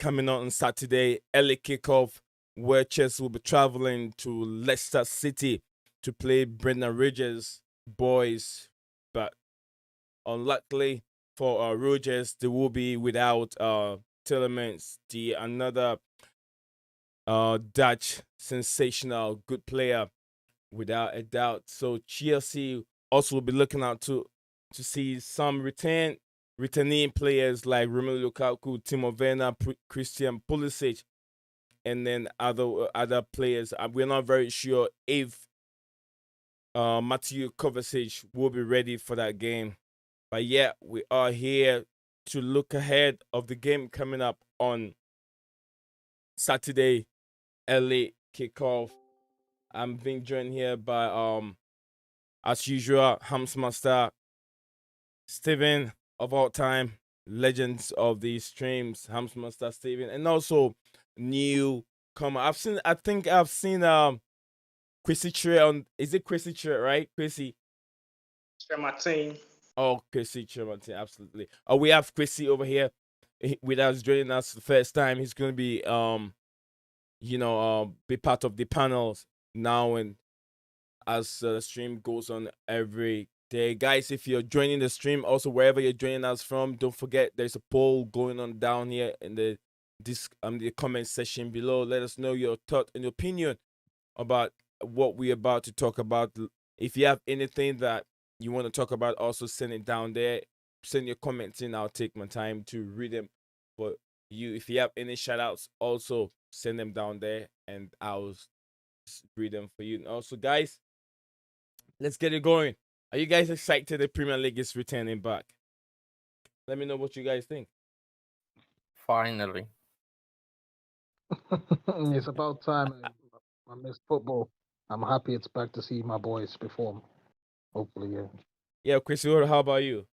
coming on Saturday, early kickoff, where Chelsea will be traveling to Leicester City to play Brendan Rodgers' boys. But unluckily for Rodgers, they will be without Tielemans, the another Dutch sensational good player, without a doubt. So Chelsea also will be looking out to see some returning players like Romelu Lukaku, Timo Werner, Christian Pulisic, and then other players. We're not very sure if Matthew Kovacic will be ready for that game. But yeah, we are here to look ahead of the game coming up on Saturday, early kickoff. I'm being joined here by as usual, Hamsmaster Steven of all time, legends of these streams, Hamsmaster Steven, and also newcomer. I think I've seen Chrissy Tre on, is it Chrissy Tre, right? Chrissy. Martin. Oh, Chrissy Tre Martin, absolutely. Oh, we have Chrissy over here with us, joining us the first time. He's gonna be be part of the panels now and as the stream goes on every day. Guys, if you're joining the stream, also wherever you're joining us from, don't forget there's a poll going on down here in the comment section below. Let us know your thought and opinion about what we're about to talk about. If you have anything that you want to talk about, also send it down there. Send your comments in. I'll take my time to read them for you. If you have any shout outs, also send them down there and I'll read them for you. And also, guys, let's get it going. Are you guys excited the Premier League is returning back? Let me know what you guys think. Finally. It's about time. I miss football. I'm happy it's back to see my boys perform. Hopefully, yeah. Yeah, Chris, how about you?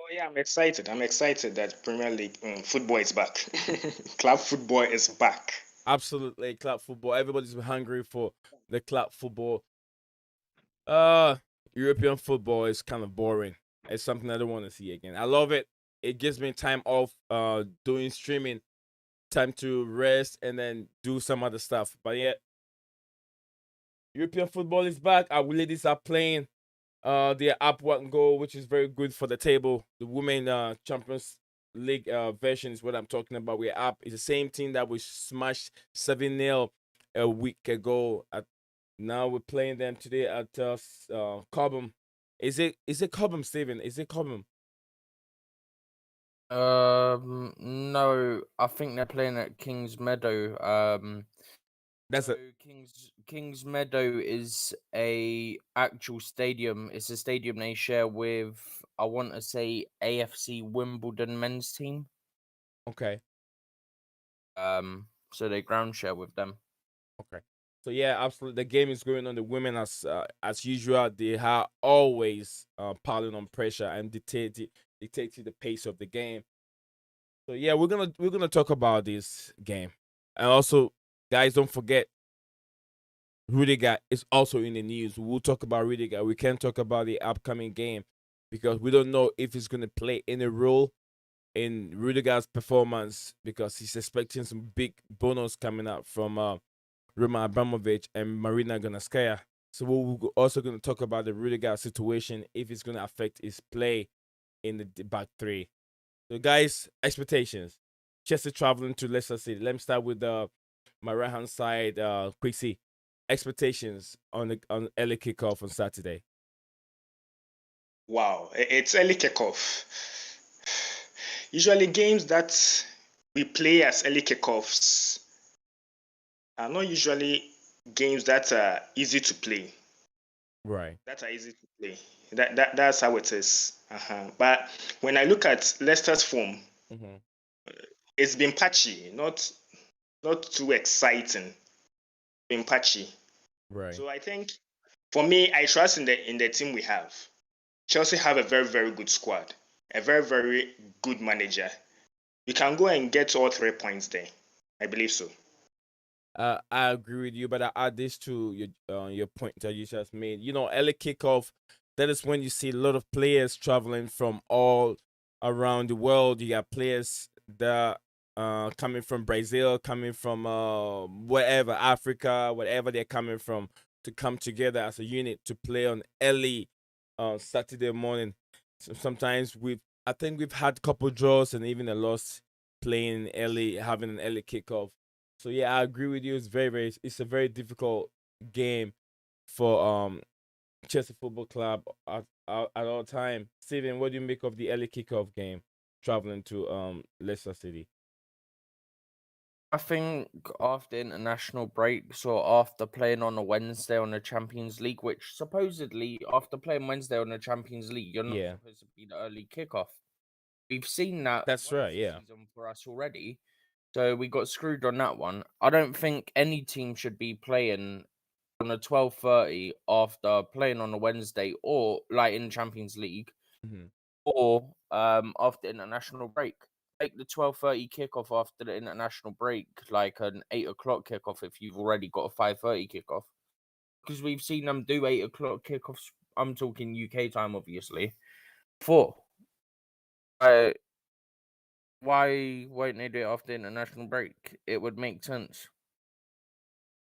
Oh yeah, I'm excited. I'm excited that Premier League football is back. Club football is back. Absolutely, club football. Everybody's hungry for the club football. European football is kind of boring. It's something I don't want to see again. I love it. It gives me time off doing streaming, time to rest and then do some other stuff. But yeah, European football is back. Our ladies are playing. They're up 1 goal, which is very good for the table. The Women Champions League version is what I'm talking about. We're up. It's the same team that we smashed 7-0 a week ago. Now we're playing them today at Cobham. Is it Cobham, Steven? Is it Cobham? No, I think they're playing at Kings Meadow. That's so Kings Meadow is a actual stadium. It's a stadium they share with, I want to say, AFC Wimbledon men's team. Okay. So they ground share with them. Okay. So yeah, absolutely. The game is going on. The women, as usual, they are always piling on pressure and dictating the pace of the game. So yeah, we're gonna talk about this game, and also, guys, don't forget, Rudiger is also in the news. We'll talk about Rudiger. We can't talk about the upcoming game because we don't know if he's gonna play any role in Rudiger's performance because he's expecting some big bonus coming out from Roman Abramovich and Marina Gonskaya. So we're also going to talk about the Rudiger situation, if it's going to affect his play in the back three. So, guys, expectations. Chelsea traveling to Leicester City. Let me start with my right hand side, Quixie. Expectations on early kickoff on Saturday. Wow, it's early kickoff. Usually, games that we play as early kickoffs are not usually games that are easy to play. Right. That are easy to play. That's how it is. But when I look at Leicester's form, it's been patchy, not too exciting. Been patchy. Right. So I think, for me, I trust in the team we have. Chelsea have a very, very good squad, a very, very good manager. We can go and get all 3 points there. I believe so. I agree with you, but I add this to your point that you just made. You know, early kickoff, that is when you see a lot of players traveling from all around the world. You got players that coming from Brazil, coming from wherever, Africa, wherever they're coming from, to come together as a unit to play on early Saturday morning. So sometimes I think we've had a couple draws and even a loss playing early, having an early kickoff. So yeah, I agree with you. It's a very difficult game for Chelsea Football Club at all time. Steven, what do you make of the early kickoff game traveling to Leicester City? I think after international breaks or after playing on a Wednesday on the Champions League, which supposedly after playing Wednesday on the Champions League, you're not Yeah, supposed to be the early kickoff. We've seen that that's once right. this Yeah. season for us already, so we got screwed on that one. I don't think any team should be playing on a 12:30 after playing on a Wednesday or like in Champions League Hmm. or after international break. Make the 12:30 kickoff after the international break like an 8 o'clock kickoff if you've already got a 5:30 kickoff. Because we've seen them do 8 o'clock kickoffs. I'm talking UK time, obviously. Four. Uh, why won't they do it after international break? It would make sense.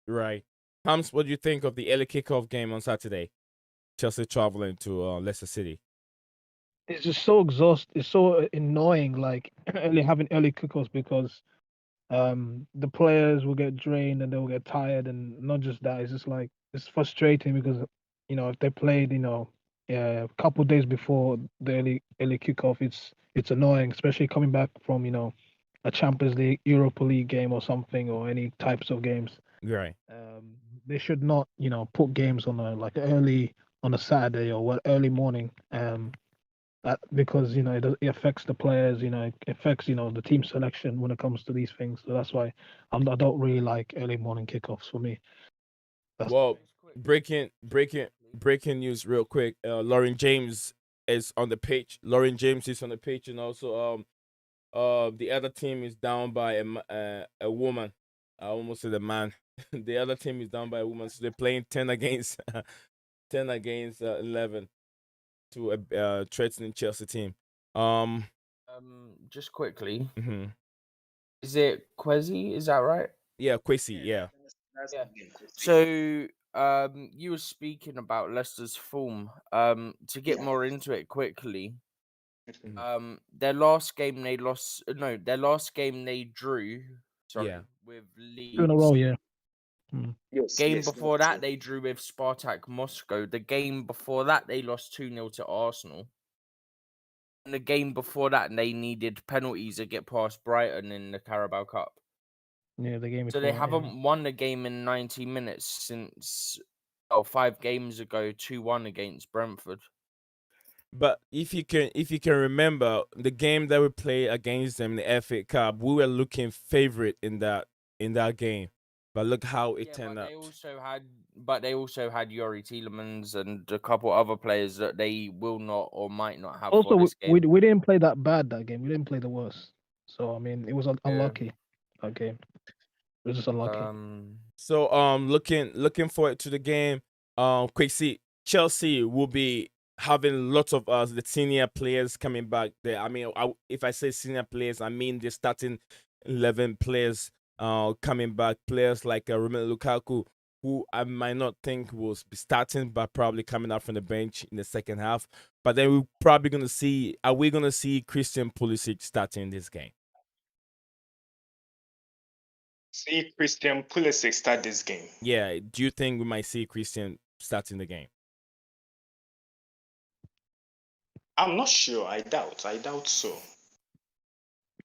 Right. Hams, what do you think of the early kickoff game on Saturday? Chelsea traveling to Leicester City. It's just so exhausting. It's so annoying, like having early kickoffs because the players will get drained and they'll get tired, and not just that, it's just like it's frustrating because if they played a couple days before the early kickoff, it's annoying, especially coming back from a Champions League, Europa League game or something, or any types of games. Right. They should not put games on a like early on a Saturday or what early morning. Because it affects the players, it affects the team selection when it comes to these things. So that's why I don't really like early morning kickoffs for me. That's Well, Just quick. breaking news real quick. Lauren James is on the pitch. Lauren James is on the pitch, and also the other team is down by a woman. I almost said a man. The other team is down by a woman, so they're playing 10 against 10 against 11 to a threatening Chelsea team. Just quickly, Mhm. is it Quezi? Is that right? Yeah, Kwesi. Yeah, Yeah, that's Yeah. the game. So, you were speaking about Leicester's form. To get Yeah. more into it quickly, Mhm. their last game they lost. No, their last game they drew. Sorry, Yeah. with 2 in a Leeds. row, yeah. Mm. Yes, Game yes, before that's that true. they drew with Spartak Moscow. The game before that they lost 2-0 to Arsenal. And the game before that they needed penalties to get past Brighton in the Carabao Cup. Yeah, the game So they before that, yeah. haven't won the game in 90 minutes since 5 games ago, 2-1 against Brentford. But if you can remember the game that we played against them in the FA Cup, we were looking favorite in that game. But look how it Yeah, turned out. but they also had Yuri Tielemans and a couple other players that they will not or might not have for Also, this game. we didn't play that bad that game. We didn't play the worst. So I mean, it was Yeah. unlucky that game. It was just unlucky. So looking forward to the game. Quick see Chelsea will be having lots of the senior players coming back there. I mean, if I say senior players, I mean the starting 11 players coming back. Players like Romelu Lukaku, who I might not think will be starting, but probably coming out from the bench in the second half. But then we're probably gonna see. Are we gonna see Christian Pulisic starting this game? See Christian Pulisic start this game. Yeah. Do you think we might see Christian starting the game? I'm not sure. I doubt. I doubt so.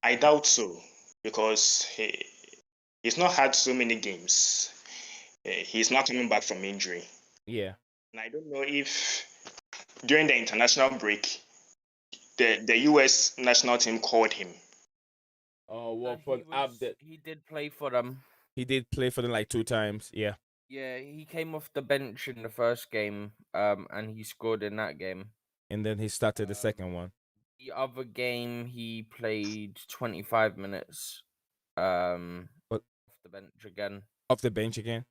I doubt so because he's not had so many games. He's not coming back from injury, Yeah. and I don't know if during the international break the U.S. national team called him. Oh, No, well, for an update, he did play for them. he did play for them like 2 times. Yeah. Yeah, he came off the bench in the first game, and he scored in that game. And then he started the Um, second one. The other game he played 25 minutes, But off the bench again. off the bench again.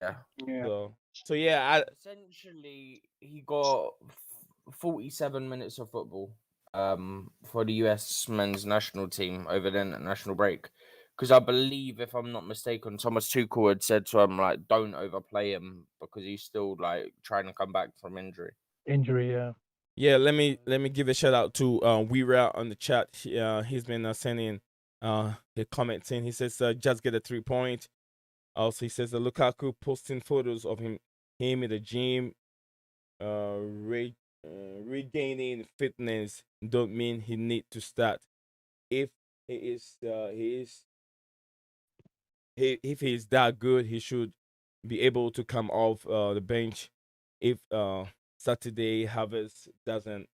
Yeah. Yeah. So yeah, Essentially, he got 47 minutes of football. for the US men's national team over the international break. Because I believe, if I'm not mistaken, Thomas Tuchel had said to him, like, don't overplay him because he's still like trying to come back from injury. Injury, yeah. Yeah, let me give a shout out to Weira on the chat. He's been sending his comments in. He says just get a 3-point. Also, he says Lukaku posting photos of him in the gym, regaining fitness don't mean he need to start. If if he is that good, he should be able to come off the bench. If Saturday Harvest doesn't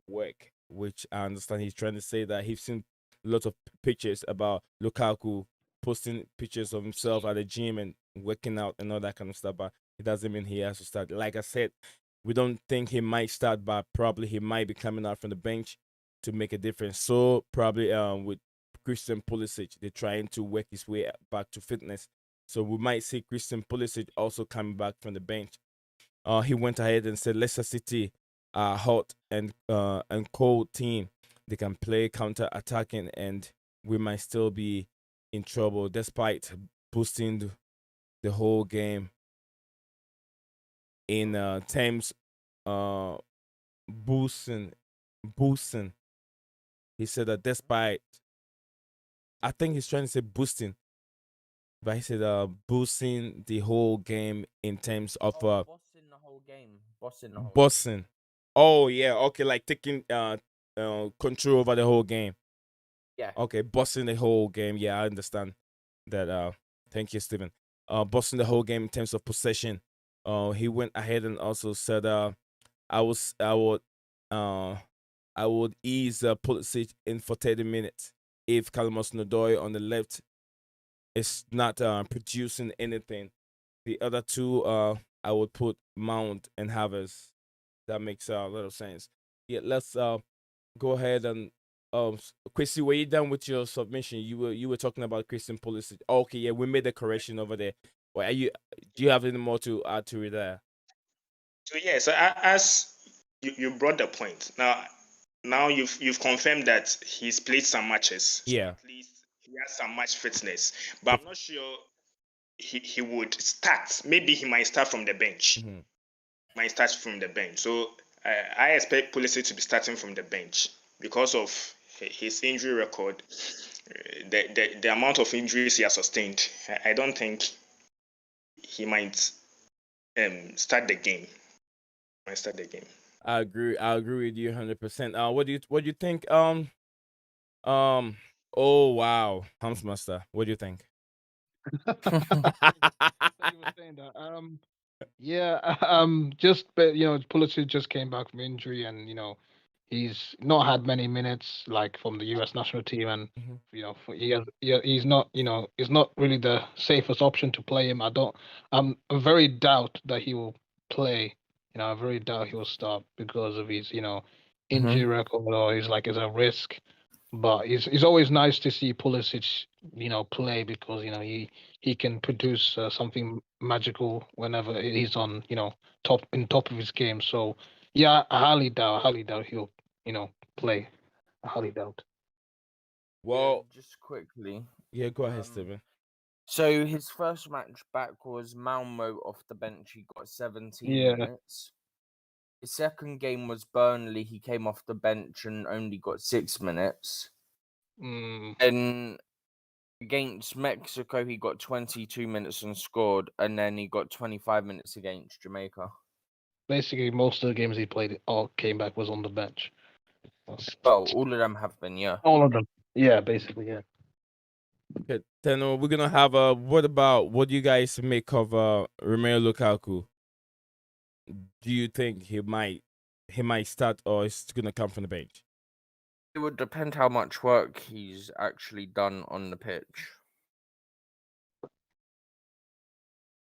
work, which I understand he's trying to say that he's seen lots of pictures about Lukaku posting pictures of himself at the gym and working out and all that kind of stuff, but it doesn't mean he has to start. Like I said, we don't think he might start, but probably he might be coming out from the bench to make a difference. So probably with Christian Pulisic, they're trying to work his way back to fitness. So we might see Christian Pulisic also coming back from the bench. He went ahead and said Leicester City are hot and cold team. They can play counter attacking, and we might still be in trouble despite boosting the whole game in terms boosting. He said that despite, I think he's trying to say boosting, but he said boosting the whole game in terms of bossing the whole game. bossing. Oh yeah, okay, like taking control over the whole game. Yeah. Okay, bossing the whole game. Yeah, I understand that. Thank you, Steven. Bossing the whole game in terms of possession. He went ahead and also said I would ease Pulisic in for 30 minutes if Kalmos Nodoy on the left is not producing anything. The other two I would put Mount and Havers. That makes a lot of sense. Yeah, let's go ahead and Chrissy, were you done with your submission? You were talking about Christian Pulisic. Okay, yeah, we made the correction over there. Well, do you have any more to add to it there? So yeah, so as you brought the point, now you've confirmed that he's played some matches. So Yeah. at least he has some match fitness. But I'm not sure he would start. Maybe he might start from the bench. Mm-hmm. Might start from the bench. So I expect Pulisic to be starting from the bench because of his injury record. The amount of injuries he has sustained. I don't think he might start the game. I agree with you 100%. What do you think? Oh wow, Hamsmaster, what do you think? You were saying that. Yeah, Pulisic just came back from injury, and he's not had many minutes like from the U.S. national team, and he's not he's not really the safest option to play him. I'm very doubt that he will play. I very doubt he will start because of his injury record, or he's a risk. But it's always nice to see Pulisic play because he can produce something magical whenever he's on top of his game. So yeah, I highly doubt he'll play. I highly doubt. Well, just quickly. Yeah, go ahead, Steven. So his first match back was Malmo off the bench. He got 17 minutes. His second game was Burnley. He came off the bench and only got 6 minutes. And against Mexico, he got 22 minutes and scored, and then he got 25 minutes against Jamaica. Basically, most of the games he played, all came back was on the bench. Well, all of them have been, yeah. All of them, yeah, basically, yeah. Okay, then we're gonna have what do you guys make of Romelu Lukaku? Do you think he might start, or is gonna come from the bench? It would depend how much work he's actually done on the pitch.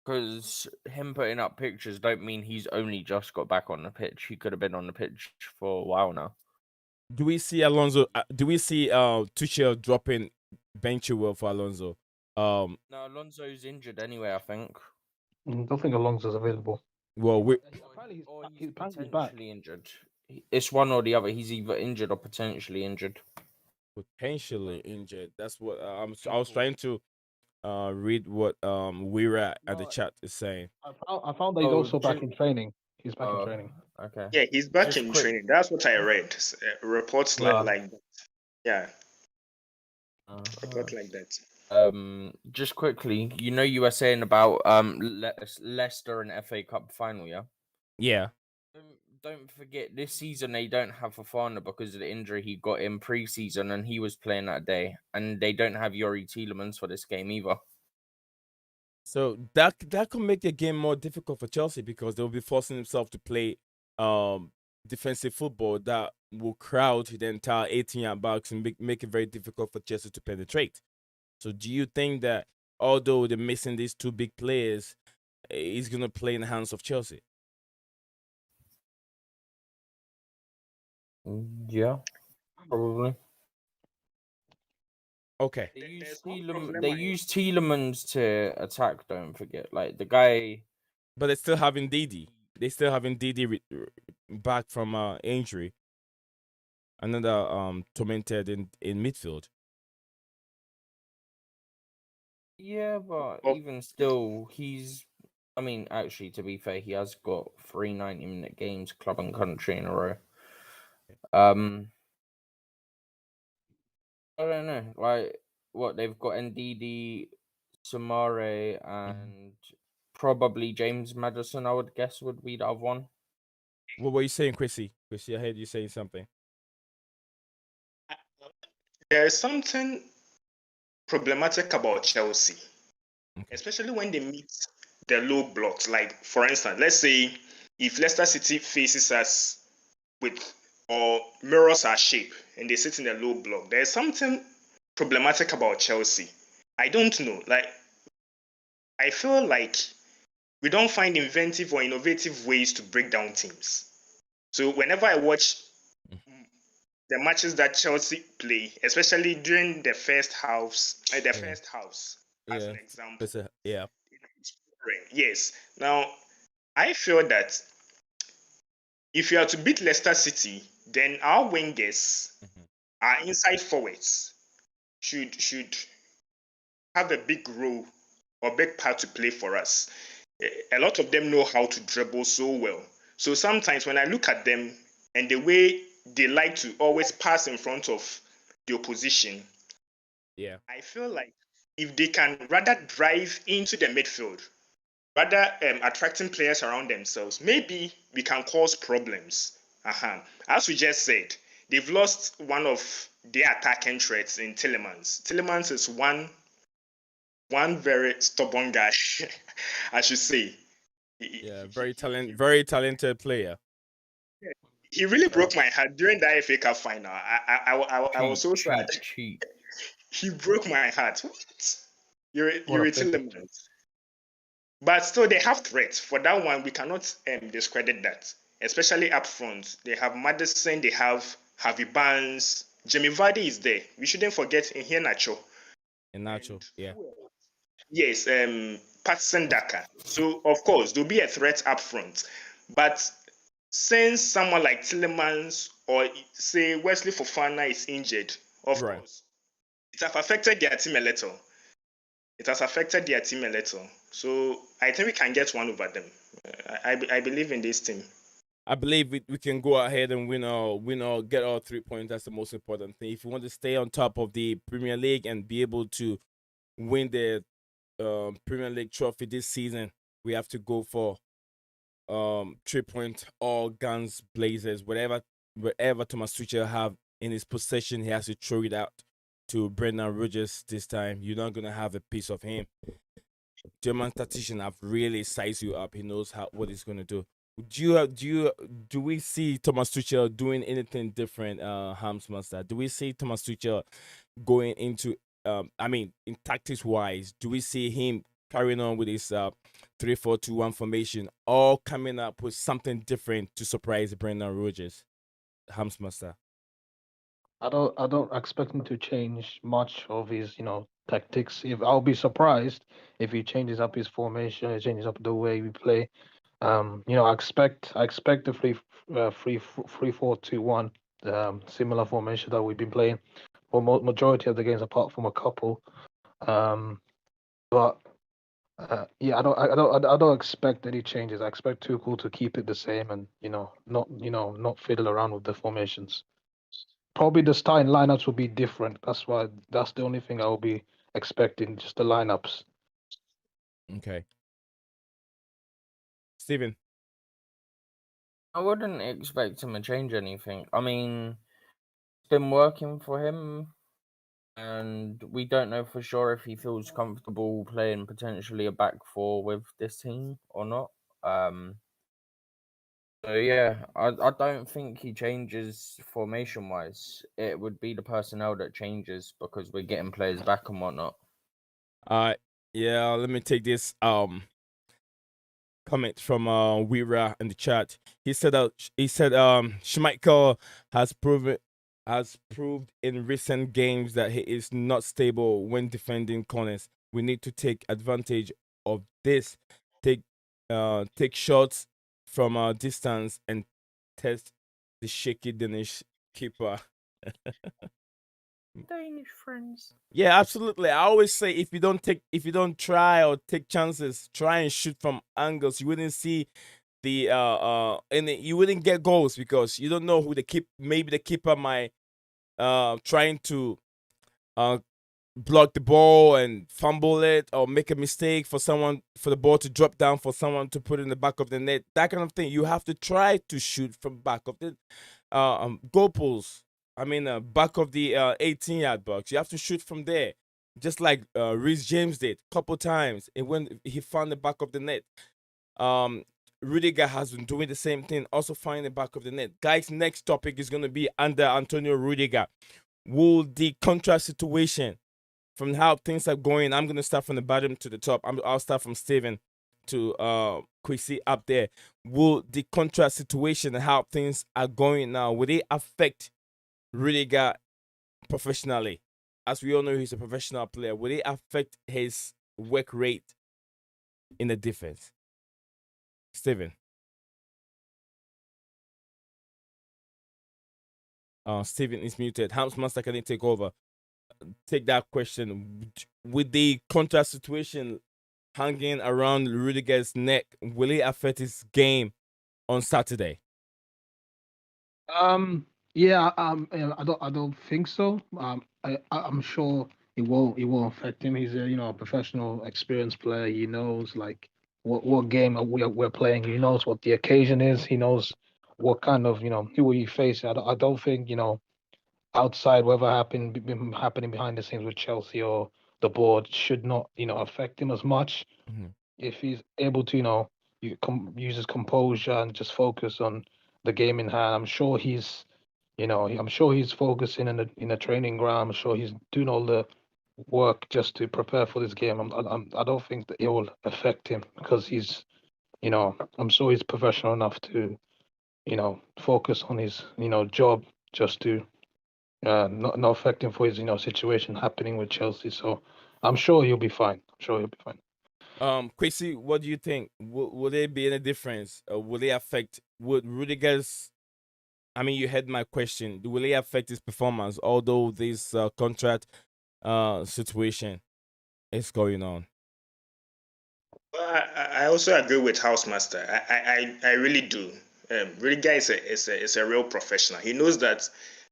Because him putting up pictures don't mean he's only just got back on the pitch. He could have been on the pitch for a while now. Do we see Alonso? Do we see Tuchel dropping Benchewell for Alonso? No, Alonso's injured anyway, I think. I don't think Alonso's available. Well, he's potentially injured. It's one or the other. He's either injured or potentially injured. Potentially injured. That's what I was trying to read what Wira at the chat is saying. I found that he's also back in training. He's back in training. Okay. Yeah, he's back Just in quick. training. That's what I read. Reports Yeah. like that. Yeah, reports Uh-huh. like that. Just quickly, you were saying about Leicester and FA Cup final, yeah? Yeah. Don't forget this season they don't have Fofana because of the injury he got in pre-season and he was playing that day, and they don't have Yuri Tielemans for this game either. So that could make the game more difficult for Chelsea because they'll be forcing themselves to play defensive football that will crowd the entire 18-yard box and make it very difficult for Chelsea to penetrate. So do you think that although they're missing these two big players, he's going to play in the hands of Chelsea? Yeah, probably. Okay. They use Tielemans to attack, don't forget. Like the guy. But they're still having Didi. They still having Didi back from injury. Another tormented in midfield. Yeah, but even still, I mean, actually, to be fair, he has got 3 90-minute games, club and country in a row. I don't know. Like, what, they've got Ndidi, Samare, and probably James Maddison, I would guess, would be the other one. What were you saying, Chrissy? Chrissy, I heard you saying something. There is something problematic about Chelsea, especially when they meet the low blocks. Like, for instance, let's say if Leicester City faces us with or mirrors our shape and they sit in the low block, there's something problematic about Chelsea. I don't know. Like, I feel like we don't find inventive or innovative ways to break down teams. So whenever I watch the matches that Chelsea play, especially during the first halves, as an example. Yeah. Yes. Now, I feel that if you are to beat Leicester City, then our wingers, our inside forwards, should have a big role or big part to play for us. A lot of them know how to dribble so well. So sometimes when I look at them and the way they like to always pass in front of the opposition, I feel like if they can rather drive into the midfield, rather attracting players around themselves, maybe we can cause problems. As we just said, they've lost one of their attacking threats in Tielemans. Tielemans is one very stubborn guy, I should say. Very talented player. He really broke my heart during the FA Cup final. I was so sad. He broke my heart. What? You're Tielemans. But still, they have threats. For that one, we cannot discredit that. Especially up front. They have Maddison, they have Harvey Barnes. Jamie Vardy is there. We shouldn't forget Iheanacho. Yeah. Yes, Patson Daka. So, of course, there'll be a threat up front. But since someone like Tielemans or, say, Wesley Fofana is injured, of course, it has affected their team a little. So I think we can get one over them. I believe in this team. I believe we can go ahead and win or get all 3 points. That's the most important thing. If you want to stay on top of the Premier League and be able to win the Premier League trophy this season, we have to go for 3 points, all guns blazers. Whatever Thomas Tuchel have in his possession, he has to throw it out to Brendan Rodgers this time. You're not gonna have a piece of him. German statistician have really sized you up. He knows what he's gonna do. Do we see Thomas Tuchel doing anything different, Hams Master? Do we see Thomas Tuchel going into in tactics wise, do we see him carrying on with his 3-4-2-1 formation, or coming up with something different to surprise Brendan Rodgers? Hams Master. I don't expect him to change much of his, tactics. I'll be surprised if he changes up his formation, changes up the way we play. I expect the 3-4-2-1, similar formation that we've been playing for majority of the games, apart from a couple. But yeah, I don't expect any changes. I expect Tuchel to keep it the same, and not fiddle around with the formations. Probably the starting lineups will be different. That's the only thing I will be expecting, just the lineups. Okay. Steven. I wouldn't expect him to change anything. I mean, it's been working for him, and we don't know for sure if he feels comfortable playing potentially a back four with this team or not. So yeah, I don't think he changes formation wise. It would be the personnel that changes because we're getting players back and whatnot. Yeah, let me take this comment from Wira in the chat. He said Schmeichel has proved in recent games that he is not stable when defending corners. We need to take advantage of this. Take shots from distance and test the shaky Danish keeper. Danish friends. Yeah, absolutely. I always say if you don't try or take chances, try and shoot from angles, you wouldn't see and you wouldn't get goals because you don't know who maybe the keeper might trying to block the ball and fumble it or make a mistake for the ball to drop down for someone to put in the back of the net. That kind of thing. You have to try to shoot from back of the goal posts. I mean, back of the 18-yard box. You have to shoot from there, just like Reece James did a couple times. And when he found the back of the net, Rudiger has been doing the same thing, also finding the back of the net. Guys, next topic is going to be under Antonio Rudiger. Will the contract situation, from how things are going, I'm going to start from the bottom to the top. I'll start from Steven to Kwesi up there. Will the contract situation and how things are going now, will they affect Rudiger professionally? As we all know, he's a professional player. Will they affect his work rate in the defense? Steven. Steven is muted. Hans Master, can he take over? Take that question. With the contract situation hanging around Rudiger's neck, will it affect his game on Saturday? Yeah, I don't think so. I'm sure it won't affect him. He's a professional, experienced player. He knows like what game we're playing. He knows what the occasion is. He knows what kind of who he face. I don't think outside whatever been happening behind the scenes with Chelsea or the board should not affect him as much. Mm-hmm. If he's able to use his composure and just focus on the game in hand, I'm sure he's focusing in the training ground. I'm sure he's doing all the work just to prepare for this game. I don't think that it will affect him because he's I'm sure he's professional enough to focus on his job just to not affect him for his situation happening with Chelsea. So I'm sure he'll be fine. Kwesi, what do you think? Will there be any difference? Will they affect? Would Rudiger's? I mean, you had my question. Will it affect his performance? Although this contract situation is going on. Well, I also agree with Housemaster. I really do. Rudiger is a real professional. He knows that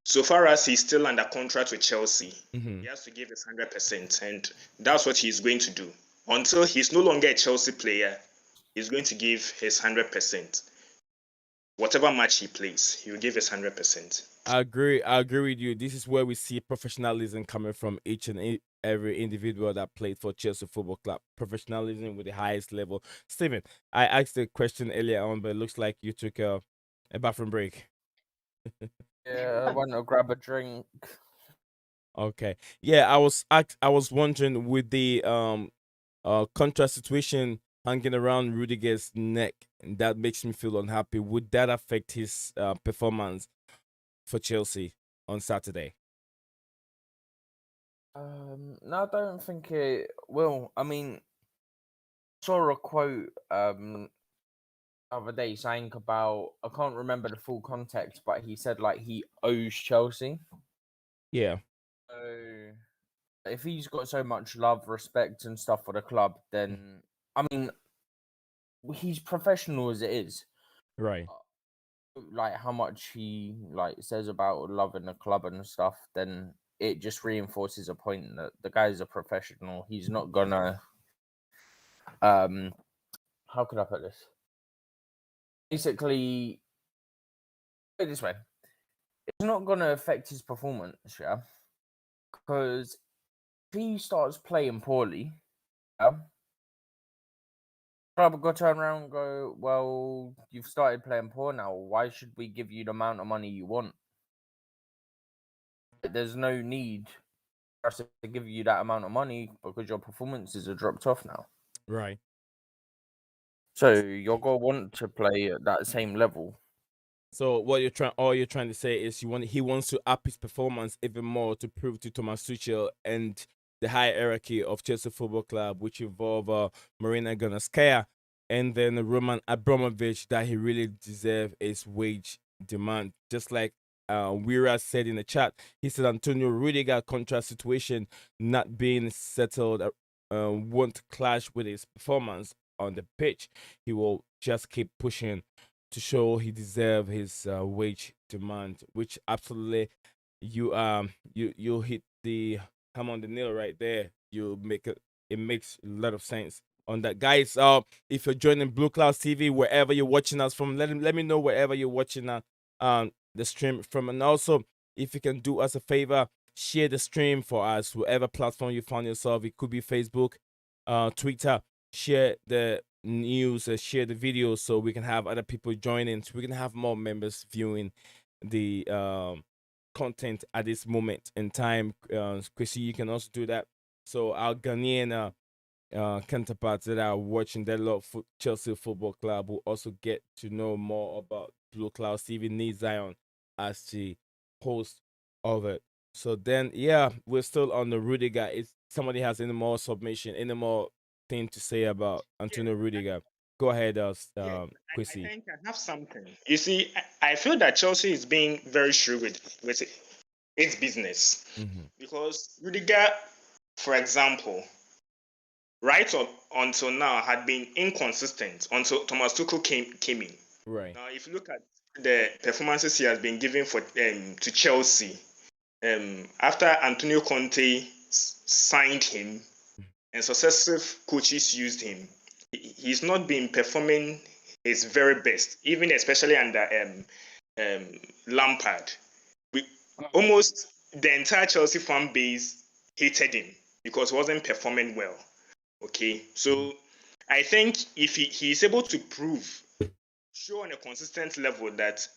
so far as he's still under contract with Chelsea, he has to give his 100%, and that's what he's going to do. Until he's no longer a Chelsea player, he's going to give his 100%. Whatever match he plays, he will give his 100%. I agree with you. This is where we see professionalism coming from each and every individual that played for Chelsea Football Club. Professionalism with the highest level. Steven, I asked the question earlier on, but it looks like you took a bathroom break. Yeah, I want to grab a drink. Okay. Yeah, I was wondering with the contract situation hanging around Rudiger's neck, and that makes me feel unhappy. Would that affect his performance for Chelsea on Saturday? No, I don't think it will. I mean, saw a quote other day saying about, I can't remember the full context, but he said like he owes Chelsea. Yeah. So if he's got so much love, respect, and stuff for the club, then I mean, he's professional as it is. Right. Like how much he like says about loving the club and stuff, then it just reinforces a point that the guy's a professional. He's not gonna how could I put this? Basically, put it this way, it's not gonna affect his performance, yeah. Because if he starts playing poorly, yeah, club will go turn around and go, well, you've started playing poor now. Why should we give you the amount of money you want? There's no need for us to give you that amount of money because your performances are dropped off now. Right. So you're gonna want to play at that same level. So what all you're trying to say is he wants to up his performance even more to prove to Thomas Tuchel and the hierarchy of Chelsea Football Club, which involve Marina Gonskaya and then Roman Abramovich, that he really deserves his wage demand. Just like Wira said in the chat, he said Antonio Rudiger contract situation not being settled won't clash with his performance on the pitch. He will just keep pushing to show he deserves his wage demand, which absolutely you hit the hammer on the nail right there. You make it makes a lot of sense on that, guys. If you're joining Blue Clouds TV, wherever you're watching us from, let me know wherever you're watching the stream from, and also if you can do us a favor, share the stream for us, whatever platform you find yourself. It could be Facebook, Twitter. Share the news, share the videos so we can have other people joining, so we can have more members viewing the content at this moment in time. Chrissy, you can also do that. So our Ghanaian counterparts that are watching that Chelsea Football Club will also get to know more about Blue Clouds TV. Need Zion as the host of it. So then, yeah, we're still on the Rudiger. If somebody has any more submission, any more thing to say about Antonio Rudiger, go ahead, Quissy. I think I have something. You see, I feel that Chelsea is being very shrewd with its business. Because Rudiger, for example, right up until now had been inconsistent until Thomas Tuchel came in. Right. Now, if you look at the performances he has been given for to Chelsea, after Antonio Conte signed him and successive coaches used him, he's not been performing his very best, even especially under Lampard. Almost the entire Chelsea fan base hated him because he wasn't performing well. Okay, so I think if he is able to show on a consistent level that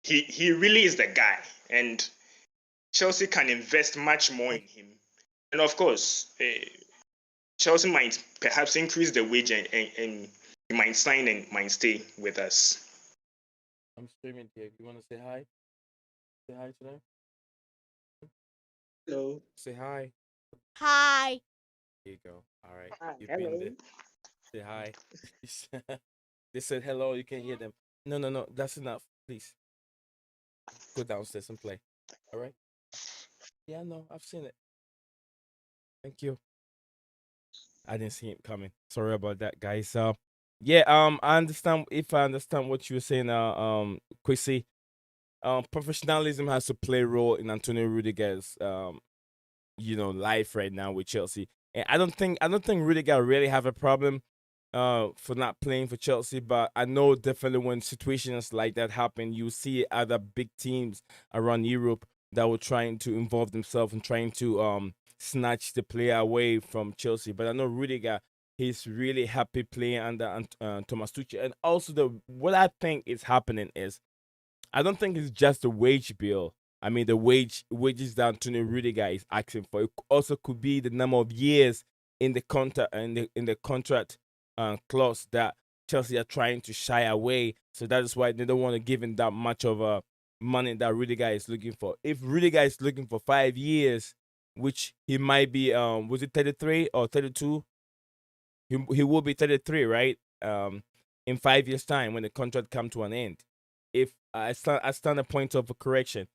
he really is the guy, and Chelsea can invest much more in him, and of course, Chelsea might perhaps increase the wage and he might sign and might stay with us. I'm streaming here. You want to say hi? Say hi to them. Hello. Say hi. Hi. Here you go. All right. Hi, You've hello. been there. Say hi. They said hello. You can't hear them. No. That's enough. Please go downstairs and play. All right. Yeah, no, I've seen it. Thank you. I didn't see it coming. Sorry about that, guys. Yeah. I understand. If I understand what you were saying, Quissy, professionalism has to play a role in Antonio Rudiger's life right now with Chelsea. And I don't think Rudiger really have a problem for not playing for Chelsea, but I know definitely when situations like that happen, you see other big teams around Europe that were trying to involve themselves and trying to snatch the player away from Chelsea. But I know Rudiger, he's really happy playing under Thomas Tuchel. And also what I think is happening is, I don't think it's just the wage bill. I mean, the wages that Antonio Rudiger is asking for. It also could be the number of years in the contract clause that Chelsea are trying to shy away. So that is why they don't want to give him that much of money that Rudiger is looking for. If Rudiger is looking for 5 years, which he might be, was it 33 or 32? He will be 33, right? in 5 years' time when the contract come to an end. If I stand a point of correction,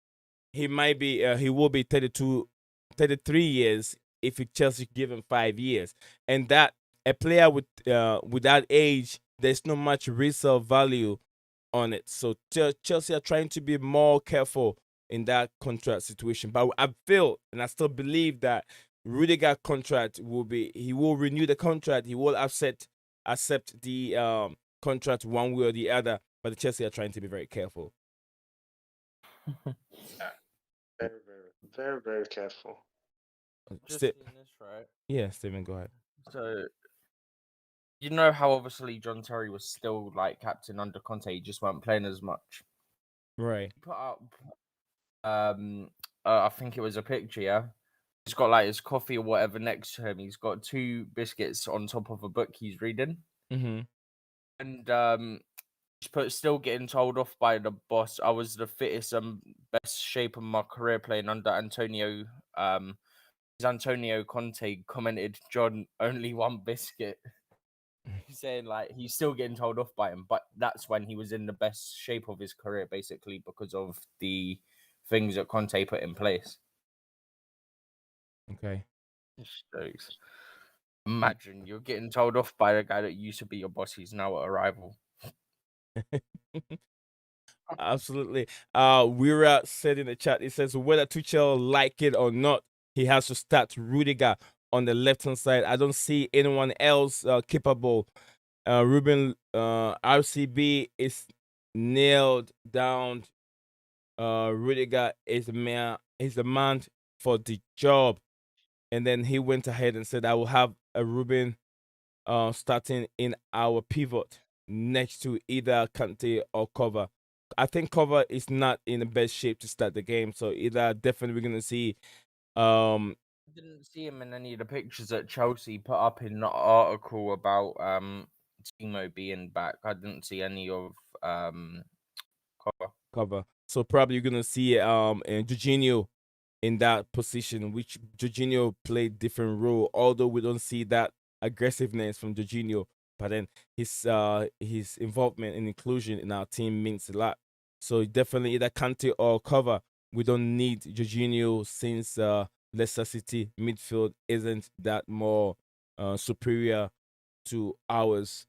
he will be 32, 33 years if Chelsea give him 5 years, and that a player with that age, there's not much resale value on it. So Chelsea are trying to be more careful in that contract situation. But I feel and I still believe that Rudiger contract he will renew the contract. He will accept the contract one way or the other. But the Chelsea are trying to be very careful. Very, very, very careful. Just seeing this, right? Yeah, Steven, go ahead. So, you know how obviously John Terry was still like captain under Conte, he just weren't playing as much. Right. He put up, I think it was a picture. Yeah, he's got like his coffee or whatever next to him. He's got 2 biscuits on top of a book he's reading, and he's put still getting told off by the boss. I was the fittest and best shape of my career playing under Antonio. Antonio Conte commented, "John, only 1 biscuit." He's saying like he's still getting told off by him, but that's when he was in the best shape of his career, basically because of the things that Conte put in place. Okay. Stokes. Imagine you're getting told off by the guy that used to be your boss. He's now a rival. Absolutely. We're said in the chat, it says whether Tuchel like it or not, he has to start Rudiger on the left hand side. I don't see anyone else capable. Ruben RCB is nailed down. Rudiger is the man for the job. And then he went ahead and said, I will have a Ruben starting in our pivot next to either Kante or Cover. I think Cover is not in the best shape to start the game, so either definitely we're gonna see. I didn't see him in any of the pictures that Chelsea put up in the article about Timo being back. I didn't see any of Cover. So probably you're gonna see Jorginho in that position, which Jorginho played different role. Although we don't see that aggressiveness from Jorginho, but then his involvement and inclusion in our team means a lot. So definitely either Kante or Cover. We don't need Jorginho since Leicester City midfield isn't that more superior to ours.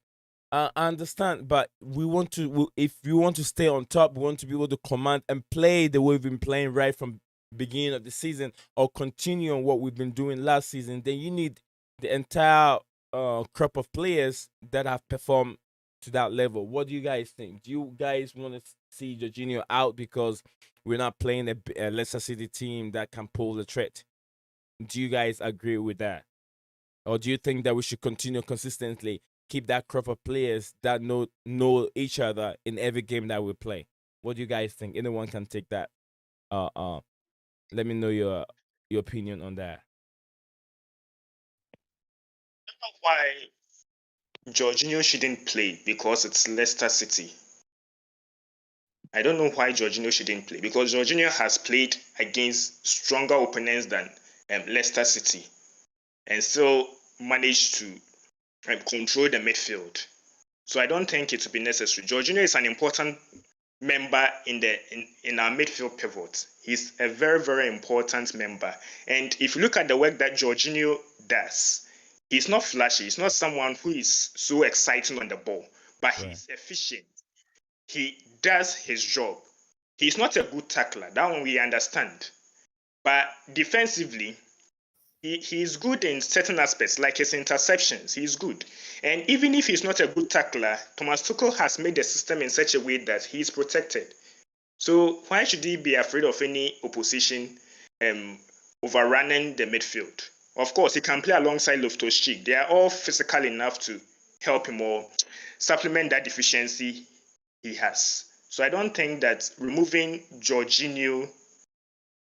I understand, but if we want to stay on top, we want to be able to command and play the way we've been playing right from beginning of the season, or continue on what we've been doing last season. Then you need the entire crop of players that have performed to that level. What do you guys think? Do you guys want to see Jorginho out because we're not playing a Leicester City team that can pull the threat? Do you guys agree with that? Or do you think that we should continue consistently keep that crop of players that know each other in every game that we play? What do you guys think? Anyone can take that. Let me know your opinion on that. I don't know why Jorginho shouldn't play because it's Leicester City. I don't know why Jorginho shouldn't play because Jorginho has played against stronger opponents than Leicester City and still managed to control the midfield. So I don't think it would be necessary. Jorginho is an important member in our midfield pivot. He's a very, very important member. And if you look at the work that Jorginho does, he's not flashy. He's not someone who is so exciting on the ball, but he's efficient. He does his job. He's not a good tackler. That one we understand. But defensively, he's good in certain aspects, like his interceptions. He's good. And even if he's not a good tackler, Thomas Tuchel has made the system in such a way that he's protected. So why should he be afraid of any opposition overrunning the midfield? Of course, he can play alongside Loftus-Cheek. They are all physical enough to help him or supplement that deficiency he has. So I don't think that removing Jorginho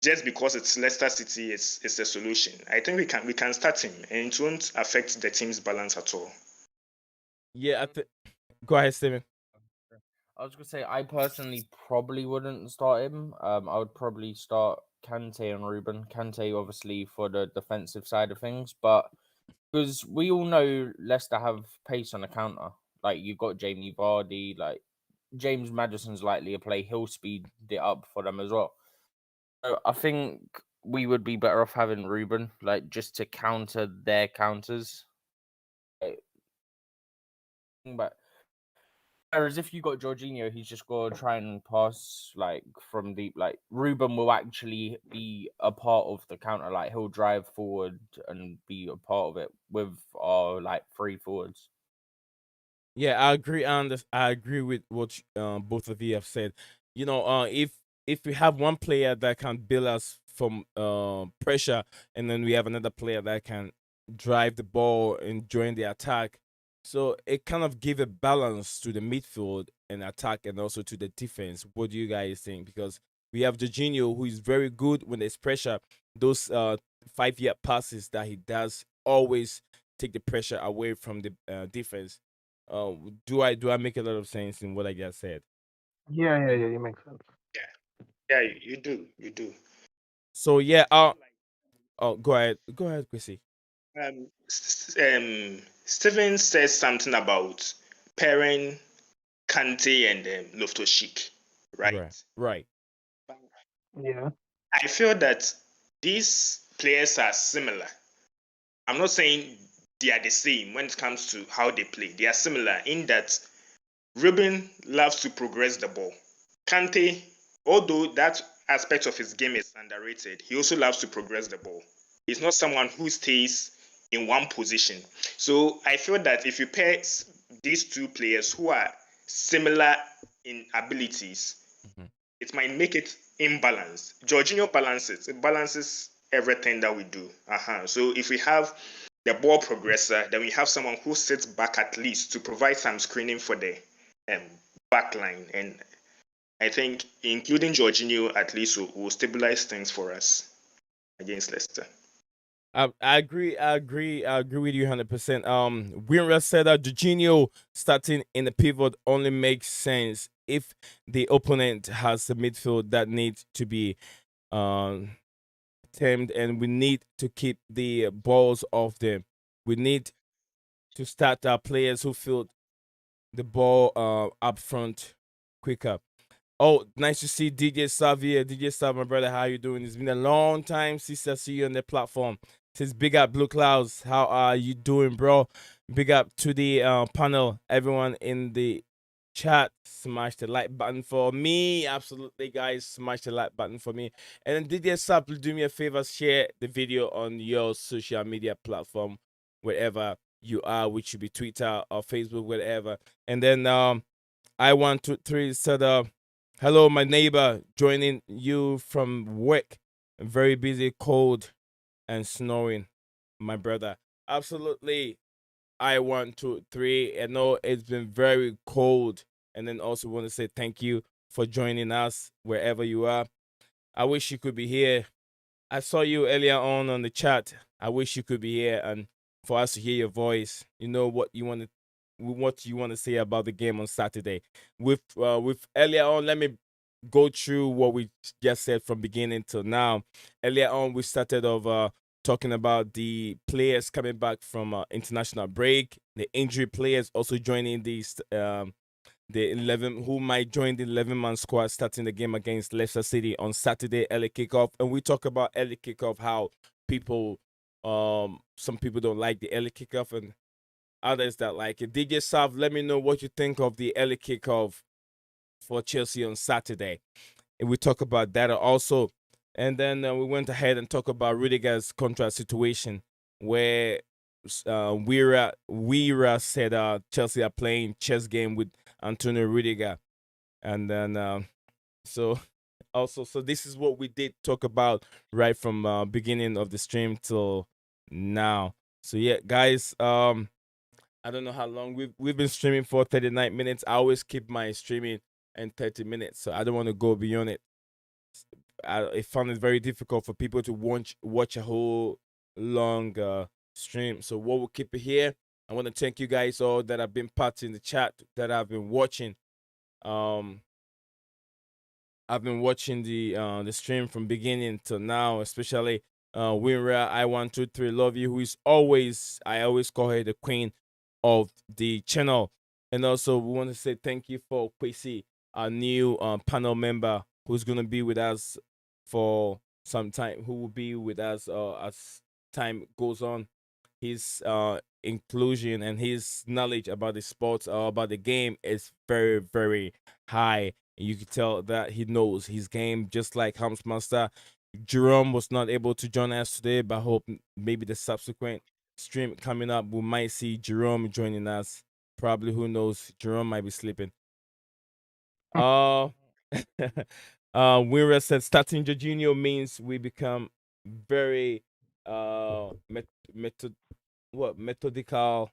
just because it's Leicester City is a solution. I think we can start him and it won't affect the team's balance at all. Yeah, go ahead, Steven. I was gonna say I personally probably wouldn't start him. I would probably start Kante and Ruben. Kante obviously for the defensive side of things, but because we all know Leicester have pace on the counter. Like you got Jamie Vardy, like James Maddison's likely to play. He'll speed it up for them as well. So I think we would be better off having Ruben, like just to counter their counters. But whereas if you got Jorginho, he's just got to try and pass like from deep. Like Ruben will actually be a part of the counter. Like he'll drive forward and be a part of it with our like 3 forwards. Yeah, I agree. I agree with what both of you have said. You know, if we have one player that can build us from pressure, and then we have another player that can drive the ball and join the attack, so it kind of give a balance to the midfield and attack, and also to the defense. What do you guys think? Because we have Jorginho, who is very good when there's pressure. Those 5-yard passes that he does always take the pressure away from the defense. Do I make a lot of sense in what I just said? Yeah, you make sense. Yeah, you do. So yeah, oh, go ahead, Chrissy. Steven says something about pairing Kante and Loftus-Cheek, Right, right? right. Yeah. I feel that these players are similar. I'm not saying they are the same when it comes to how they play. They are similar in that Ruben loves to progress the ball. Kante, although that aspect of his game is underrated, he also loves to progress the ball. He's not someone who stays in one position. So I feel that if you pair these two players who are similar in abilities, Mhm. it might make it imbalanced. Jorginho balances. It balances everything that we do. So if we have the ball progressor, then we have someone who sits back at least to provide some screening for the back line. And I think including Jorginho at least will stabilize things for us against Leicester. I agree. I agree with you 100%. Winra said that Jorginho starting in the pivot only makes sense if the opponent has a midfield that needs to be um tamed, and we need to keep the balls off them. We need to start our players who field the ball up front quicker. Oh, nice to see DJ Sav here. DJ Sav, my brother, how you doing? It's been a long time since I see you on the platform. Says big up Blue Clouds. How are you doing, bro? Big up to the panel. Everyone in the chat, smash the like button for me. Absolutely, guys, smash the like button for me. And then DJ Sav, do me a favor, share the video on your social media platform, wherever you are, which should be Twitter or Facebook, whatever. And then I123 said hello, my neighbor, joining you from work. Very busy, cold, and snowing, my brother. Absolutely. I123. I know it's been very cold. And then also want to say thank you for joining us wherever you are. I wish you could be here. I saw you earlier on the chat. I wish you could be here and for us to hear your voice. You know what you want to say about the game on Saturday. With earlier on, let me go through what we just said from beginning till now. Earlier on, we started off talking about the players coming back from international break, the injury players also joining the 11 who might join the 11-man squad starting the game against Leicester City on Saturday, early kickoff. And we talk about early kickoff, how people, some people don't like the early kickoff and others that like it. DJ Sav, let me know what you think of the early kickoff for Chelsea on Saturday. And we talk about that also. And then we went ahead and talked about Rudiger's contract situation, where Weira said Chelsea are playing chess game with Antonio Rudiger. And then so this is what we did talk about right from beginning of the stream till now. So yeah, guys, I don't know how long we've been streaming for 39 minutes. I always keep my streaming in 30 minutes, so I don't want to go beyond it. I found it very difficult for people to watch a whole long stream. So what we'll keep it here. I want to thank you guys all that have been part in the chat, that have been watching. I've been watching the stream from beginning till now, especially Winra I123 Love You, who is always, I always call her the queen of the channel. And also, we want to say thank you for Kwesi, our new panel member, who's going to be with us for some time, who will be with us as time goes on. His inclusion and his knowledge about the sports or about the game is very, very high. You can tell that he knows his game, just like Hams Master. Jerome was not able to join us today, but I hope maybe the subsequent stream coming up, we might see Jerome joining us. Probably, who knows? Jerome might be sleeping. Uh, Winra said starting Jorginho means we become very method methodical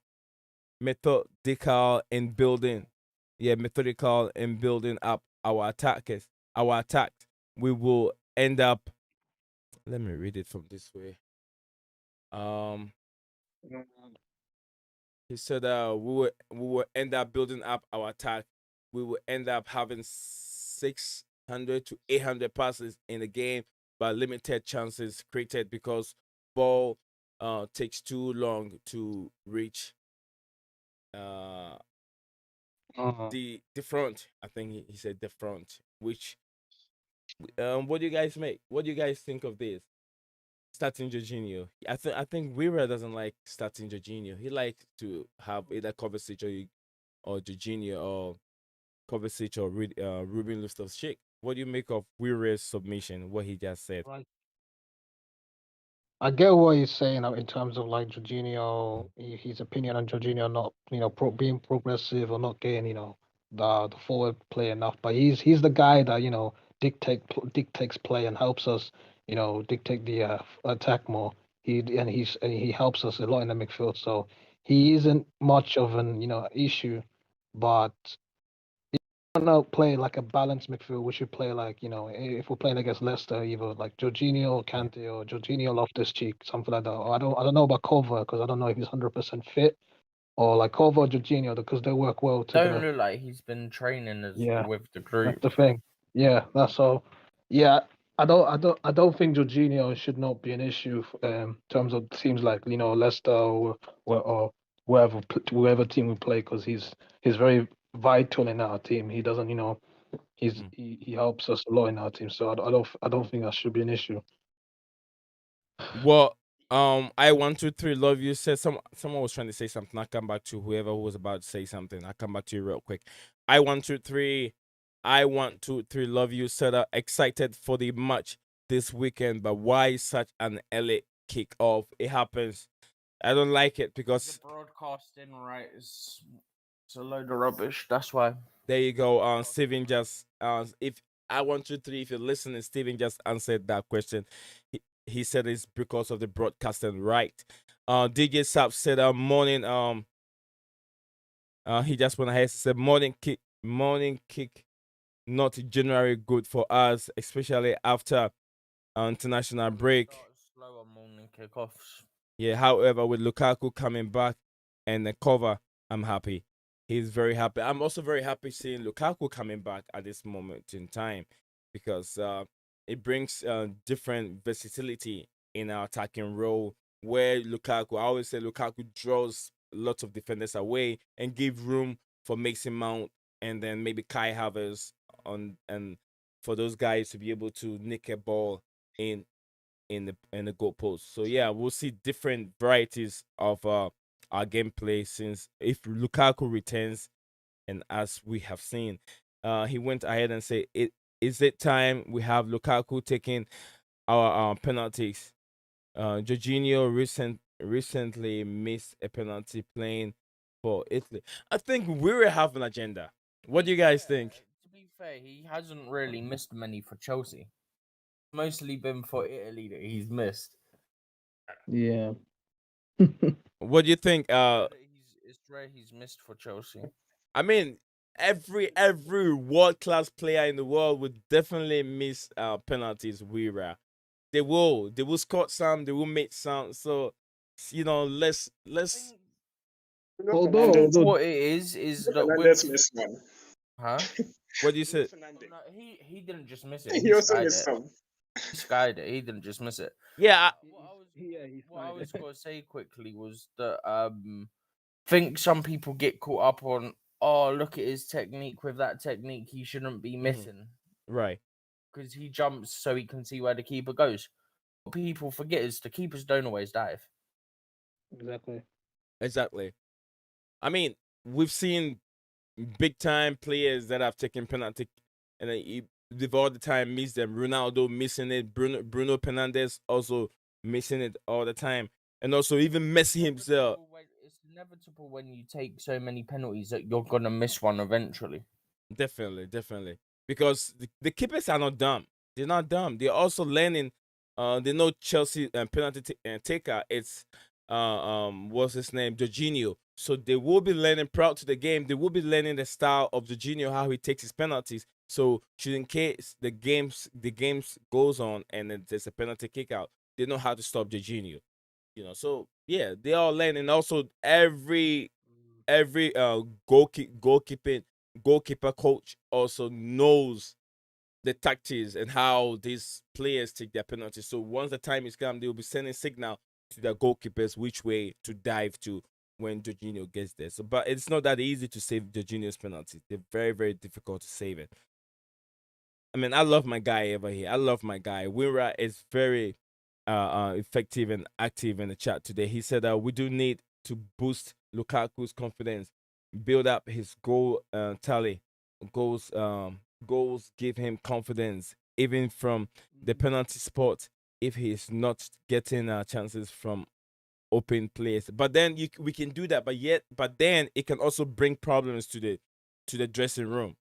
in building. Yeah, methodical in building up our attackers. Our attack. We will end up. Let me read it from this way. He said we will end up building up our attack. We will end up having 600 to 800 passes in the game, but limited chances created because ball takes too long to reach the front. I think he said the front. Which what do you guys make? What do you guys think of this? Starting Jorginho. I think Weaver doesn't like starting Jorginho. He likes to have either Kovacic or Jorginho or Kovacic or Ruben Loftus-Cheek. What do you make of Weaver's submission? What he just said. Right. I get what he's saying in terms of like Jorginho, his opinion on Jorginho not being progressive or not getting the forward play enough. But he's the guy that dictates play and helps us dictate the attack more. He helps us a lot in the midfield. So he isn't much of an issue, but to play like a balanced midfield. We should play like if we're playing against Leicester, either like Jorginho or Kante or Jorginho Loftus-Cheek, something like that. Or I don't know about Kova because I don't know if he's 100% fit, or like Kova or Jorginho because they work well together. Don't look like he's been training with the group. That's the thing. Yeah, that's all. Yeah, I don't think Jorginho should not be an issue in terms of teams like Leicester or whoever team we play because he's very vital in our team. He doesn't he helps us a lot in our team. So I don't think that should be an issue. Well, I 123 love you said someone was trying to say something. I come back to whoever was about to say something. I come back to you real quick. I 123 love you said excited for the match this weekend, but why such an early kickoff? It happens. I don't like it because the broadcasting right is a load of rubbish. That's why. There you go. Steven just if I 123 if you're listening, Steven just answered that question. He said it's because of the broadcasting right. DJ Sap said morning he just went ahead and said morning kick not generally good for us, especially after international break. Slower morning kickoffs. Yeah, however, with Lukaku coming back and the cover, I'm happy. He's very happy. I'm also very happy seeing Lukaku coming back at this moment in time because it brings different versatility in our attacking role. Where Lukaku, I always say Lukaku draws lots of defenders away and give room for Mason Mount and then maybe Kai Havertz and for those guys to be able to nick a ball in the goalpost. So yeah, we'll see different varieties of our gameplay since if Lukaku returns, and as we have seen, he went ahead and said, Is it time we have Lukaku taking our penalties?" Jorginho recently missed a penalty playing for Italy. I think we have an agenda. What do you guys think? To be fair, he hasn't really missed many for Chelsea. Mostly been for Italy that he's missed. Yeah. What do you think? It's rare he's missed for Chelsea. I mean, every world class player in the world would definitely miss penalties. They will score some. They will make some. So let's. Although what it is that Fernandez missed one. Huh? What do you say? No, he didn't just miss it. He also missed some. He skied it. He didn't just miss it. Yeah. What I was going to say quickly was that I think some people get caught up on oh, look at his technique. With that technique, he shouldn't be missing. Right. Because he jumps so he can see where the keeper goes. What people forget is the keepers don't always dive. Exactly. I mean, we've seen big time players that have taken penalty and they've all the time missed them. Ronaldo missing it. Bruno Fernandes also missing it all the time. And also even Messi himself. It's inevitable when you take so many penalties that you're going to miss one eventually. Definitely. Because the keepers are not dumb. They're not dumb. They're also learning. They know Chelsea penalty taker. It's what's his name, Jorginho. So they will be learning proud to the game. They will be learning the style of Jorginho, how he takes his penalties. So should in case the games goes on and then there's a penalty kick out, they know how to stop Jorginho. So yeah, they all learning. Also, every goalkeeper coach also knows the tactics and how these players take their penalties. So once the time is come, they will be sending signal to their goalkeepers which way to dive to when Jorginho gets there. So, but it's not that easy to save Jorginho's penalties. They're very, very difficult to save it. I mean, I love my guy over here. I love my guy. Winra is very effective and active in the chat today. He said we do need to boost Lukaku's confidence, build up his goal tally. Goals give him confidence, even from the penalty spot if he's not getting chances from open plays. But then we can do that, but then it can also bring problems to the dressing room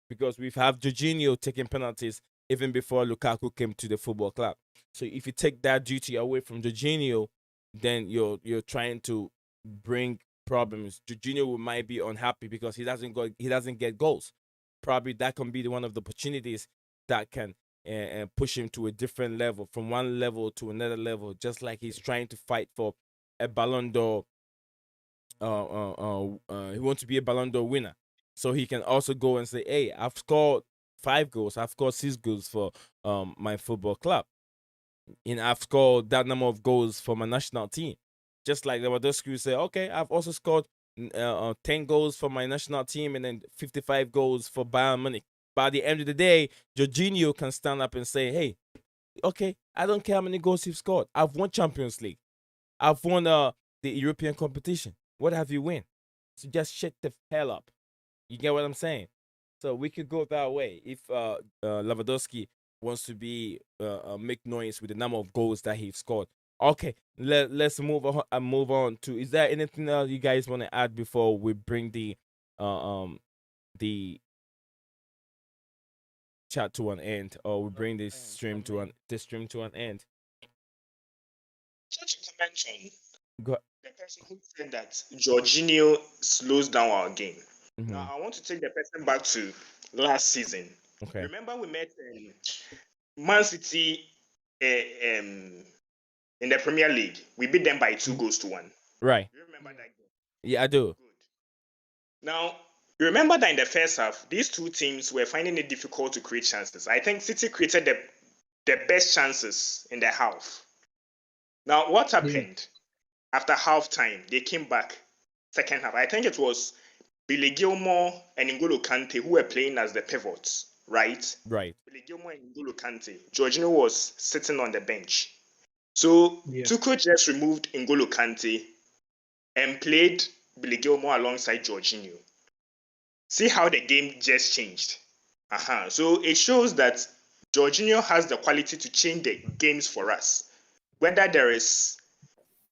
because we've had Jorginho taking penalties even before Lukaku came to the football club. So if you take that duty away from Jorginho, then you're trying to bring problems. Jorginho might be unhappy because he doesn't get goals. Probably that can be one of the opportunities that can push him to a different level, from one level to another level, just like he's trying to fight for a Ballon d'Or. He wants to be a Ballon d'Or winner. So he can also go and say, hey, I've scored 5 goals. I've scored 6 goals for my football club. And I've scored that number of goals for my national team. Just like Lewandowski would say, okay, I've also scored 10 goals for my national team and then 55 goals for Bayern Munich. By the end of the day, Jorginho can stand up and say, hey, okay, I don't care how many goals you've scored. I've won Champions League. I've won the European competition. What have you win? So just shut the hell up. You get what I'm saying? So we could go that way if Lewandowski wants to be make noise with the number of goals that he's scored. Okay, let's move on to. Is there anything else you guys want to add before we bring the chat to an end, or we bring this stream to an end? Just to comment on Go. the person who said that Jorginho slows down our game. Mm-hmm. Now, I want to take the person back to last season. Okay. Remember we met Man City in the Premier League. We beat them by 2 goals to 1. Right. You remember that game? Yeah, I do. Good. Now, you remember that in the first half, these two teams were finding it difficult to create chances. I think City created the best chances in the half. Now, what happened after halftime? They came back second half. I think it was Billy Gilmore and N'Golo Kante who were playing as the pivots, right? Right. Billy Gilmore and N'Golo Kante. Jorginho was sitting on the bench. So Tuchel just removed N'Golo Kante and played Billy Gilmore alongside Jorginho. See how the game just changed. So it shows that Jorginho has the quality to change the games for us. Whether there is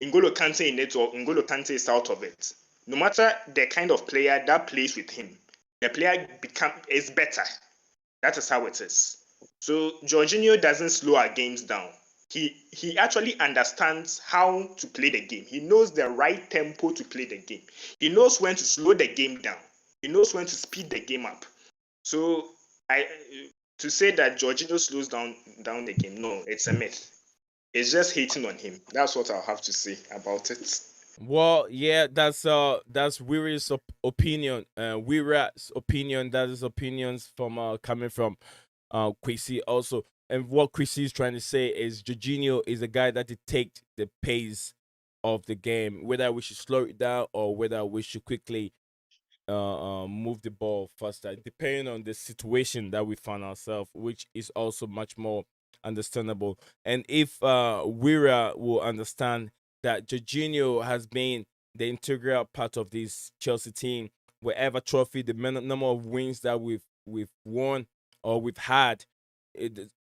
N'Golo Kante in it or N'Golo Kante is out of it. No matter the kind of player that plays with him, the player is better. That is how it is. So Jorginho doesn't slow our games down. He actually understands how to play the game. He knows the right tempo to play the game. He knows when to slow the game down. He knows when to speed the game up. So to say that Jorginho slows down the game, no, it's a myth. It's just hating on him. That's what I'll have to say about it. Well, yeah, that's Weir's opinion. Weir's opinion. That is opinions from coming from Kwesi also. And what Kwesi is trying to say is Jorginho is a guy that takes the pace of the game, whether we should slow it down or whether we should quickly move the ball faster, depending on the situation that we find ourselves, which is also much more understandable. And if Wira will understand that Jorginho has been the integral part of this Chelsea team, wherever trophy, the number of wins that we've won or we've had,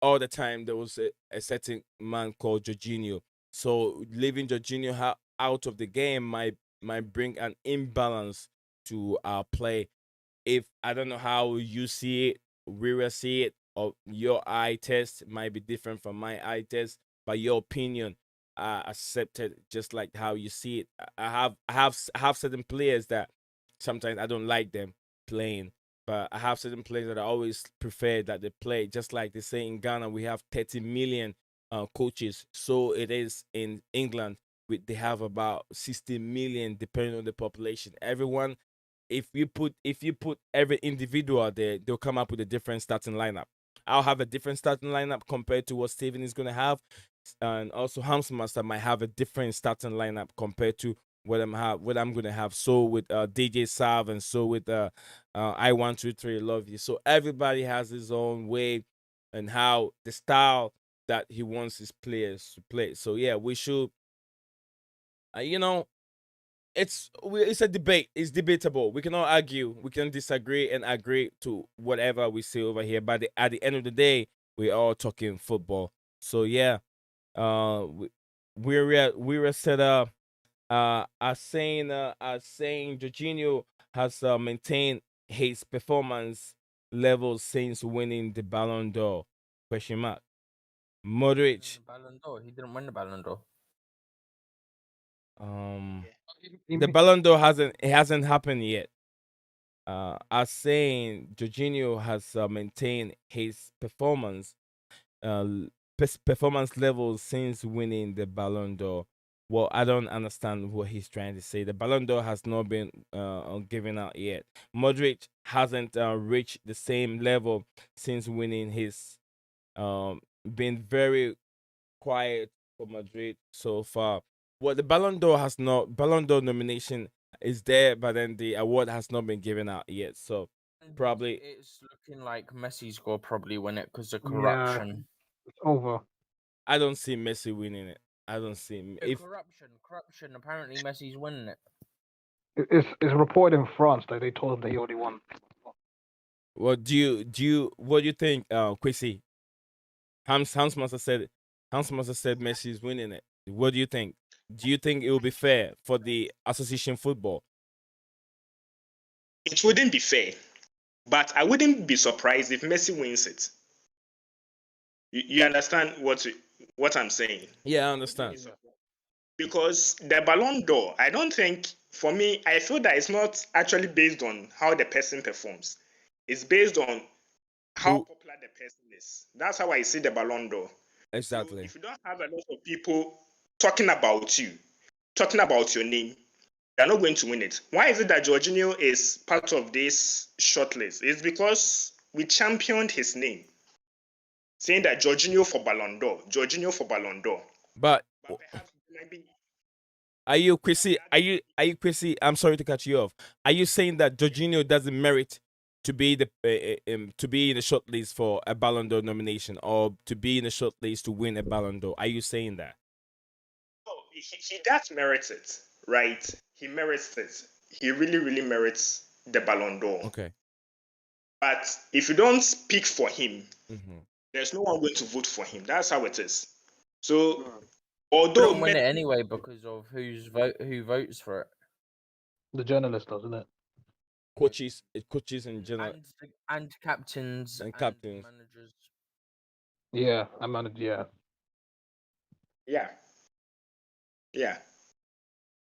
all the time there was a certain man called Jorginho. So leaving Jorginho out of the game might bring an imbalance to our play. If I don't know how you see it, we will see it, or your eye test might be different from my eye test, but your opinion I accept it just like how you see it. I have certain players that sometimes I don't like them playing, but I have certain players that I always prefer that they play. Just like they say in Ghana, we have 30 million coaches. So it is in England. They have about 60 million, depending on the population. Everyone, if you put every individual there, they'll come up with a different starting lineup. I'll have a different starting lineup compared to what Steven is going to have, and also Hamster might have a different starting lineup compared to what I'm gonna have. So with DJ Sav, and so with I123 Love You. So everybody has his own way and how the style that he wants his players to play. So yeah, we should, you know, it's a debate. It's debatable. We can all argue. We can disagree and agree to whatever we say over here. But at the end of the day, we're all talking football. So yeah, we, we're set up. As saying Jorginho has maintained his performance level since winning the Ballon d'Or. Question mark. Modric. Ballon d'Or. He didn't win the Ballon d'Or. The Ballon d'Or hasn't happened yet. As saying Jorginho has maintained his uh, performance levels since winning the Ballon d'Or. Well, I don't understand what he's trying to say. The Ballon d'Or has not been given out yet. Modric hasn't reached the same level since winning his. Been very quiet for Madrid so far. Well, the Ballon d'Or nomination is there, but then the award has not been given out yet. So And probably it's looking like Messi's gonna probably win it because of Yeah, corruption. it's over. I don't see Messi winning it. I don't see him. Yeah, If corruption. Apparently, Messi's winning it. It's reported in France that they told him that he already won. what do you think, Quissy? Hans Massa said Messi is winning it. What do you think? Do you think it will be fair for the association football? It wouldn't be fair, but I wouldn't be surprised if Messi wins it. You understand what I'm saying? Yeah, I understand. Because the Ballon d'Or, I don't think, for me, I feel that it's not actually based on how the person performs. It's based on how Who popular the person is. That's how I see the Ballon d'Or. So exactly? if you don't have a lot of people talking about you, talking about your name, you're not going to win it. Why is it that Jorginho is part of this shortlist? It's because we championed his name, saying that Jorginho for Ballon d'Or, Jorginho for Ballon d'Or. But But perhaps it might be. are you Quissy? Are you Quissy? I'm sorry to cut you off. Are you saying that Jorginho doesn't merit to be to be in the shortlist for a Ballon d'Or nomination, or to be in the shortlist to win a Ballon d'Or? Are you saying that? Oh, he does merit it, right? He merits it. He really, really merits the Ballon d'Or. Okay. But if you don't speak for him, Mm-hmm. there's no one going to vote for him. That's how it is. So, He although wouldn't win it anyway because of who votes for it. The journalist does, isn't it? Coaches in general And captains and captains. managers. Yeah, I managed. Yeah, yeah, yeah,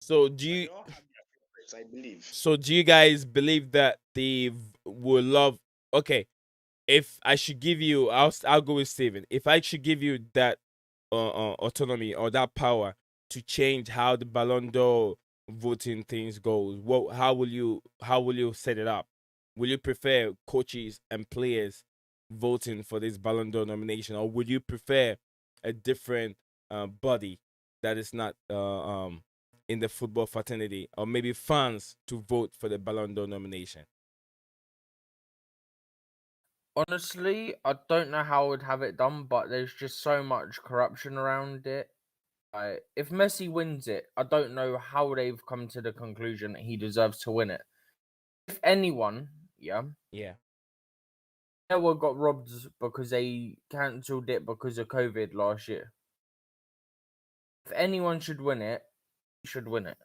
So but they all have their favorites, I believe. do you guys believe that they will love? Okay, if I should give you, I'll go with Steven. If I should give you that autonomy or that power to change how the Ballon d'Or voting things goes, how will you set it up? Will you prefer coaches and players voting for this Ballon d'Or nomination, or would you prefer a different body that is not in the football fraternity, or maybe fans, to vote for the Ballon d'Or nomination? Honestly, I don't know how I would have it done, but there's just so much corruption around it. If Messi wins it, I don't know how they've come to the conclusion that he deserves to win it. If anyone, Yeah. Noah got robbed because they cancelled it because of COVID last year. If anyone should win it, he should win it.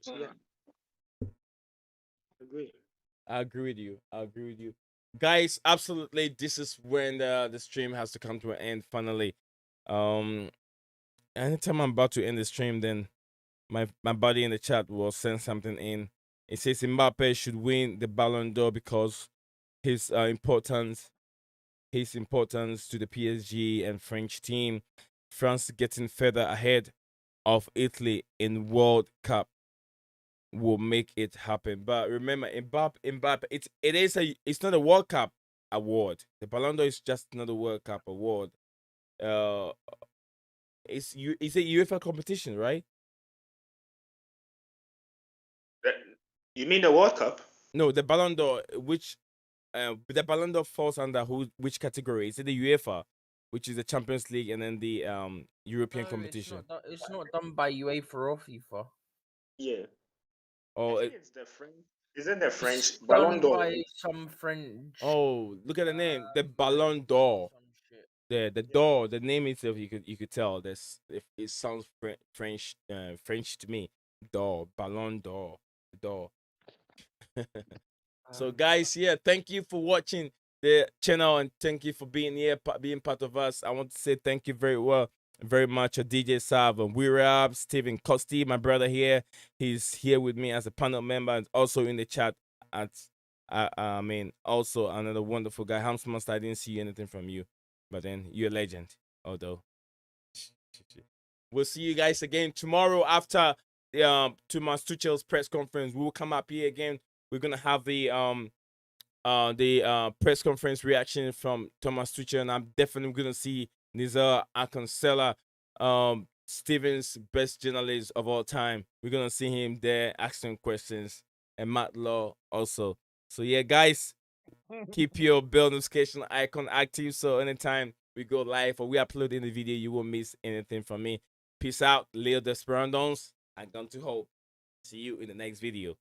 Yeah. Agree. I agree with you. Guys, absolutely. This is when the stream has to come to an end finally. Anytime I'm about to end the stream, then my buddy in the chat will send something in. It says Mbappe should win the Ballon d'Or because his importance to the PSG and French team. France getting further ahead of Italy in World Cup will make it happen. But remember, Mbappe, it's not a World Cup award. The Ballon d'Or is just another World Cup award. It's a UEFA competition, right? You mean the World Cup? No, the Ballon d'Or, the Ballon d'Or falls under which category? Is it the UEFA, which is the Champions League, and then the European competition? It's not done by UEFA or FIFA. Yeah. Oh, I think it's the French. Isn't the French It's Ballon done d'Or? by some French. Oh, look at the name, the Ballon d'Or. The door, the name itself, you could tell. It sounds French, French to me. Door, Ballon d'Or, door. So guys, yeah, thank you for watching the channel, and thank you for being here, being part of us. I want to say thank you very much to DJ Sav and Wirab, Stephen Costi, my brother here. He's here with me as a panel member and also in the chat. Also another wonderful guy. Hamster Master, I didn't see anything from you, but then you're a legend. Although we'll see you guys again tomorrow after Thomas Tuchel's press conference. We will come up here again. We're gonna have the press conference reaction from Thomas Tuchel, and I'm definitely gonna see Nizar Akansela, Steven's best journalist of all time. We're gonna see him there asking questions, and Matt Law also. So yeah, guys, keep your bell notification icon active so anytime we go live or we upload in the video, you won't miss anything from me. Peace out, Leo Desperandos. I'm going to hope. See you in the next video.